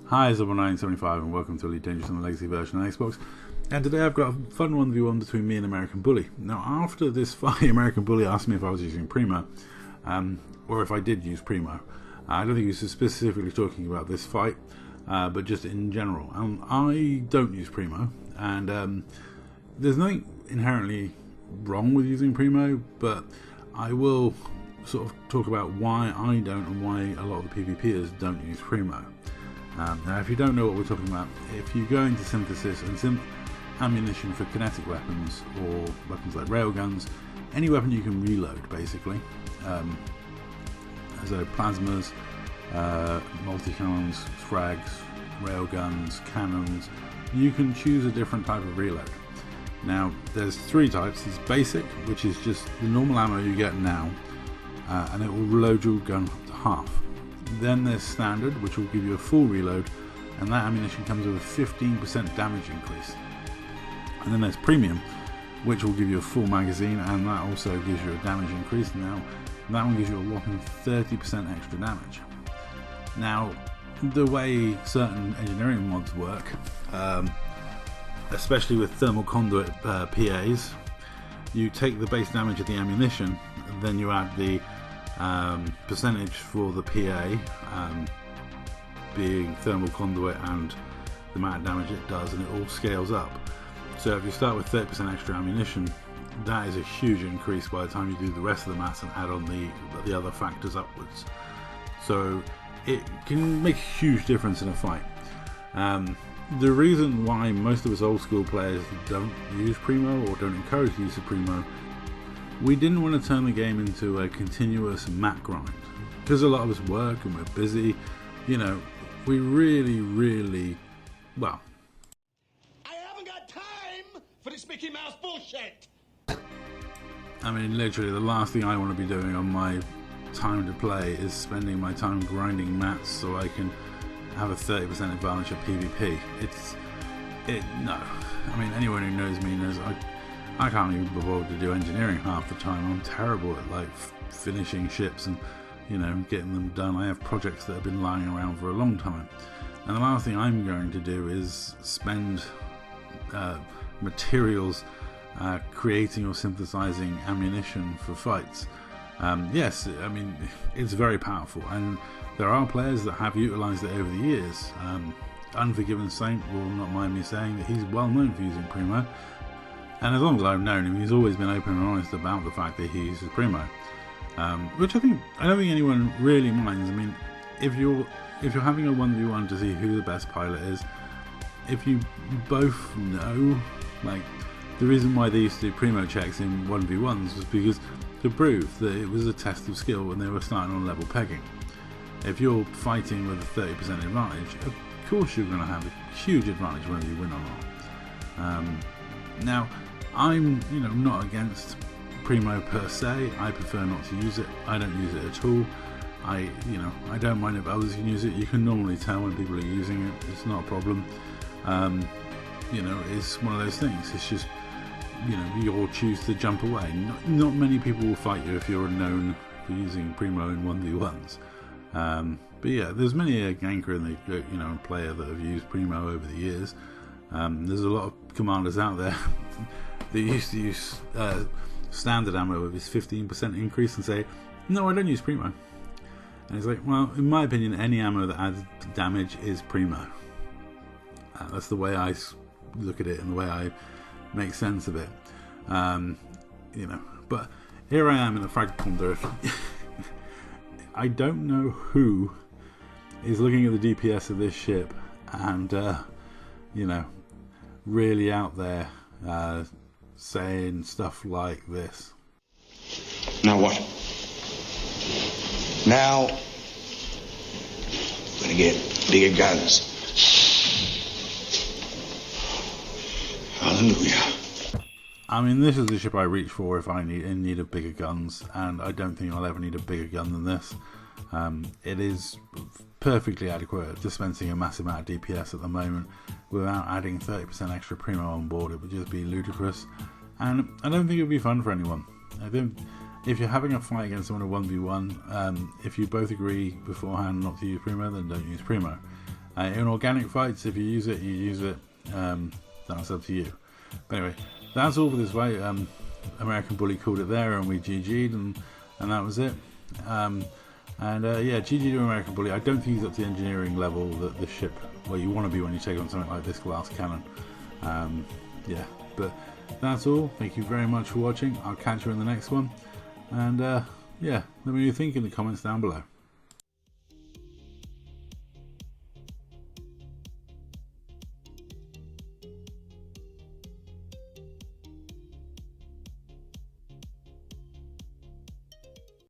Hi, it's 975 and welcome to Elite Dangerous on the Legacy version of Xbox. And today I've got a fun 1v1 between me and American Bully. Now, after this fight, American Bully asked me if I was using premo, or if I did use premo. I don't think he was specifically talking about this fight, but just in general. I don't use premo, and there's nothing inherently wrong with using premo, but I will sort of talk about why I don't and why a lot of the PvPers don't use premo. Now, if you don't know what we're talking about, if you go into synthesis and ammunition for kinetic weapons or weapons like railguns, any weapon you can reload basically. So plasmas, multi-cannons, frags, railguns, cannons, you can choose a different type of reload. Now there's three types. There's basic, which is just the normal ammo you get now, and it will reload your gun up to half. Then there's standard, which will give you a full reload, and that ammunition comes with a 15% damage increase. And then there's premium, which will give you a full magazine, and that also gives you a damage increase. Now that one gives you a whopping 30% extra damage. Now, the way certain engineering mods work, especially with thermal conduit PAs, you take the base damage of the ammunition, and then you add the percentage for the PA, being thermal conduit and the amount of damage it does, and it all scales up. So if you start with 30% extra ammunition, that is a huge increase by the time you do the rest of the maths and add on the other factors upwards. So it can make a huge difference in a fight. The reason why most of us old school players don't use premo or don't encourage the use of premo, we didn't want to turn the game into a continuous mat grind. Because a lot of us work and we're busy, you know, we really, well, I haven't got time for this Mickey Mouse bullshit! I mean, literally, the last thing I want to be doing on my time to play is spending my time grinding mats so I can have a 30% advantage at PvP. No. I mean, anyone who knows me knows I can't even be bothered to do engineering half the time. I'm terrible at like finishing ships and, you know, getting them done. I have projects that have been lying around for a long time, and the last thing I'm going to do is spend materials creating or synthesizing ammunition for fights. Yes, I mean, it's very powerful, and there are players that have utilized it over the years. Unforgiven Saint will not mind me saying that he's well known for using premo. And as long as I've known him, he's always been open and honest about the fact that he uses premo, which I don't think anyone really minds. I mean, if you're having a 1v1 to see who the best pilot is, if you both know, like, the reason why they used to do premo checks in 1v1s was because to prove that it was a test of skill when they were starting on level pegging. If you're fighting with a 30% advantage, of course you're going to have a huge advantage whether you win or not. Now, I'm, not against premo per se. I prefer not to use it. I don't use it at all. I don't mind if others can use it. You can normally tell when people are using it. It's not a problem. It's one of those things. It's just, you'll choose to jump away. Not many people will fight you if you're known for using premo in 1v1s. But yeah, there's many a ganker and player that have used premo over the years. There's a lot of commanders out there that used to use standard ammo with this 15% increase and say, no, I don't use premo. And it's like, well, in my opinion, any ammo that adds damage is premo. That's the way I look at it and the way I make sense of it. But here I am in the frag ponder. I don't know who is looking at the DPS of this ship and really out there saying stuff like this. Now what? Now we're gonna get bigger guns. Hallelujah. I mean, this is the ship I reach for if I in need of bigger guns, and I don't think I'll ever need a bigger gun than this. It is perfectly adequate at dispensing a massive amount of DPS at the moment without adding 30% extra primo on board. It would just be ludicrous, and I don't think it would be fun for anyone. I think if you're having a fight against someone in 1v1, if you both agree beforehand not to use primo, then don't use primo. In organic fights, if you use it, you use it. That's up to you. But anyway, that's all for this way. American Bully called it there, and we GG'd, and that was it. Yeah, GG to American Bully. I don't think he's up to the engineering level that the ship where you want to be when you take on something like this glass cannon. Yeah, but that's all. Thank you very much for watching. I'll catch you in the next one. And yeah, let me know what you think in the comments down below.